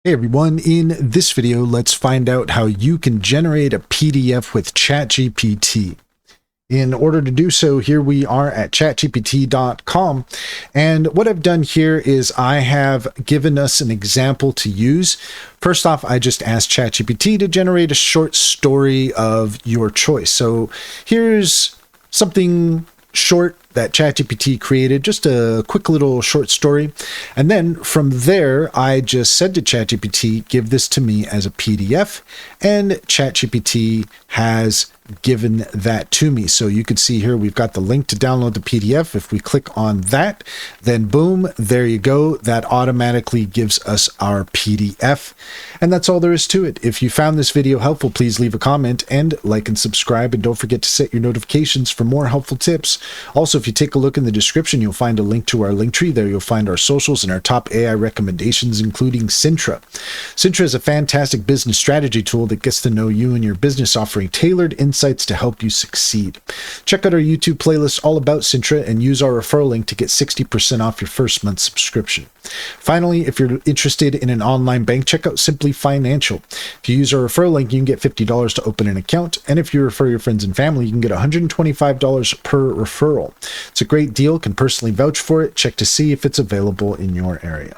Hey everyone, in this video, let's find out how you can generate a PDF with ChatGPT. In order to do so, here we are at chatgpt.com. And what I've done here is I have given us an example to use. First off, I just asked ChatGPT to generate a short story of your choice. So here's something short that ChatGPT created, just a quick little short story. And then from there, I just said to ChatGPT, give this to me as a PDF, and ChatGPT has given that to me. So you can see here, we've got the link to download the PDF. If we click on that, then boom, there you go. That automatically gives us our PDF. And that's all there is to it. If you found this video helpful, please leave a comment and like and subscribe. And don't forget to set your notifications for more helpful tips. Also, if you take a look in the description, you'll find a link to our link tree. There you'll find our socials and our top AI recommendations, including Cintra. Cintra is a fantastic business strategy tool that gets to know you and your business, offering tailored insights to help you succeed. Check out our YouTube playlist all about Cintra and use our referral link to get 60% off your first month subscription. Finally, if you're interested in an online bank, check out Simply Financial. If you use our referral link, you can get $50 to open an account. And if you refer your friends and family, you can get $125 per referral. It's a great deal. Can personally vouch for it. Check to see if it's available in your area.